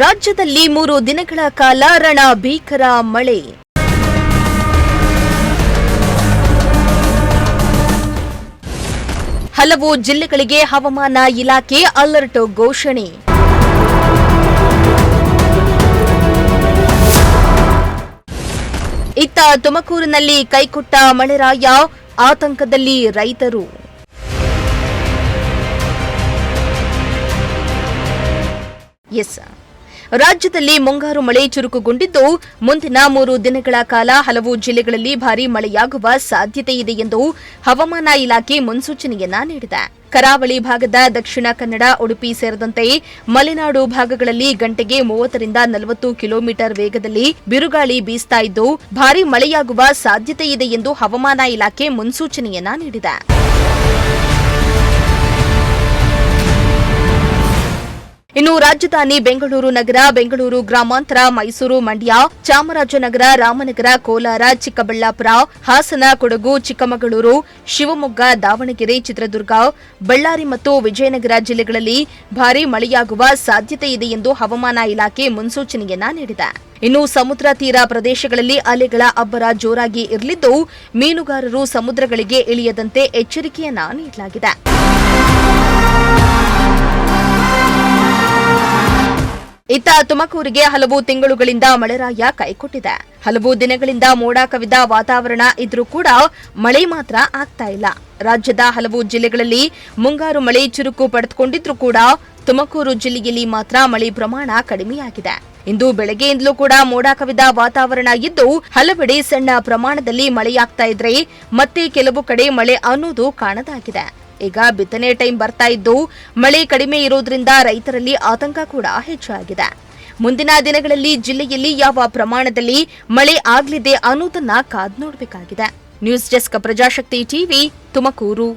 ರಾಜ್ಯದಲ್ಲಿ 3 ದಿನಗಳ ಕಾಲ ರಣ ಭೀಕರ ಮಳೆ. ಹಲವು ಜಿಲ್ಲೆಗಳಿಗೆ ಹವಾಮಾನ ಇಲಾಖೆ ಅಲರ್ಟ್ ಘೋಷಣೆ. ಇತ್ತ ತುಮಕೂರಿನಲ್ಲಿ ಕೈಕೊಟ್ಟ ಮಳೆರಾಯ, ಆತಂಕದಲ್ಲಿ ರೈತರು. ರಾಜ್ಯದಲ್ಲಿ ಮುಂಗಾರು ಮಳೆ ಚುರುಕುಗೊಂಡಿದ್ದು ಮುಂದಿನ 3 ದಿನಗಳ ಕಾಲ ಹಲವು ಜಿಲ್ಲೆಗಳಲ್ಲಿ ಭಾರೀ ಮಳೆಯಾಗುವ ಸಾಧ್ಯತೆ ಇದೆ ಎಂದು ಹವಾಮಾನ ಇಲಾಖೆ ಮುನ್ಸೂಚನೆಯನ್ನ ನೀಡಿದೆ. ಕರಾವಳಿ ಭಾಗದ ದಕ್ಷಿಣ ಕನ್ನಡ, ಉಡುಪಿ ಸೇರಿದಂತೆ ಮಲೆನಾಡು ಭಾಗಗಳಲ್ಲಿ ಗಂಟೆಗೆ 30 ರಿಂದ 40 ಕಿಲೋಮೀಟರ್ ವೇಗದಲ್ಲಿ ಬಿರುಗಾಳಿ ಬೀಸ್ತಾ ಇದ್ದು ಭಾರೀ ಮಳೆಯಾಗುವ ಸಾಧ್ಯತೆ ಇದೆ ಎಂದು ಹವಾಮಾನ ಇಲಾಖೆ ಮುನ್ಸೂಚನೆಯನ್ನ ನೀಡಿದೆ. ಇನ್ನು ರಾಜಧಾನಿ ಬೆಂಗಳೂರು ನಗರ, ಬೆಂಗಳೂರು ಗ್ರಾಮಾಂತರ, ಮೈಸೂರು, ಮಂಡ್ಯ, ಚಾಮರಾಜನಗರ, ರಾಮನಗರ, ಕೋಲಾರ, ಚಿಕ್ಕಬಳ್ಳಾಪುರ, ಹಾಸನ, ಕೊಡಗು, ಚಿಕ್ಕಮಗಳೂರು, ಶಿವಮೊಗ್ಗ, ದಾವಣಗೆರೆ, ಚಿತ್ರದುರ್ಗ, ಬಳ್ಳಾರಿ ಮತ್ತು ವಿಜಯನಗರ ಜಿಲ್ಲೆಗಳಲ್ಲಿ ಭಾರೀ ಮಳೆಯಾಗುವ ಸಾಧ್ಯತೆ ಇದೆ ಎಂದು ಹವಾಮಾನ ಇಲಾಖೆ ಮುನ್ಸೂಚನೆಯನ್ನ ನೀಡಿದೆ. ಇನ್ನು ಸಮುದ್ರ ತೀರ ಪ್ರದೇಶಗಳಲ್ಲಿ ಅಲೆಗಳ ಅಬ್ಬರ ಜೋರಾಗಿ ಇರಲಿದ್ದು ಮೀನುಗಾರರು ಸಮುದ್ರಗಳಿಗೆ ಇಳಿಯದಂತೆ ಎಚ್ಚರಿಕೆಯನ್ನ ನೀಡಲಾಗಿದೆ. ಇತ್ತ ತುಮಕೂರಿಗೆ ಹಲವು ತಿಂಗಳುಗಳಿಂದ ಮಳೆರಾಯ ಕೈಕೊಟ್ಟಿದೆ. ಹಲವು ದಿನಗಳಿಂದ ಮೋಡ ಕವಿದ ವಾತಾವರಣ ಇದ್ರೂ ಕೂಡ ಮಳೆ ಮಾತ್ರ ಆಗ್ತಾ ಇಲ್ಲ. ರಾಜ್ಯದ ಹಲವು ಜಿಲ್ಲೆಗಳಲ್ಲಿ ಮುಂಗಾರು ಮಳೆ ಚುರುಕು ಪಡೆದುಕೊಂಡಿದ್ರೂ ಕೂಡ ತುಮಕೂರು ಜಿಲ್ಲೆಯಲ್ಲಿ ಮಾತ್ರ ಮಳೆ ಪ್ರಮಾಣ ಕಡಿಮೆಯಾಗಿದೆ. ಇಂದು ಬೆಳಗ್ಗೆಯಿಂದಲೂ ಕೂಡ ಮೋಡ ಕವಿದ ವಾತಾವರಣ ಇದ್ದು ಹಲವೆಡೆ ಸಣ್ಣ ಪ್ರಮಾಣದಲ್ಲಿ ಮಳೆಯಾಗ್ತಾ ಇದ್ರೆ ಮತ್ತೆ ಕೆಲವು ಕಡೆ ಮಳೆ ಅನ್ನೋದು ಕಾಣದಾಗಿದೆ. ಈಗ ಬಿತ್ತನೆ ಟೈಮ್ ಬರ್ತಾ ಇದ್ದು ಮಳೆ ಕಡಿಮೆ ಇರೋದ್ರಿಂದ ರೈತರಲ್ಲಿ ಆತಂಕ ಕೂಡ ಹೆಚ್ಚಾಗಿದೆ. ಮುಂದಿನ ದಿನಗಳಲ್ಲಿ ಜಿಲ್ಲೆಯಲ್ಲಿ ಯಾವ ಪ್ರಮಾಣದಲ್ಲಿ ಮಳೆ ಆಗಲಿದೆ ಅನ್ನೋದನ್ನ ಕಾದು ನೋಡಬೇಕಾಗಿದೆ. News desk, Prajashakti TV, Tumakuru.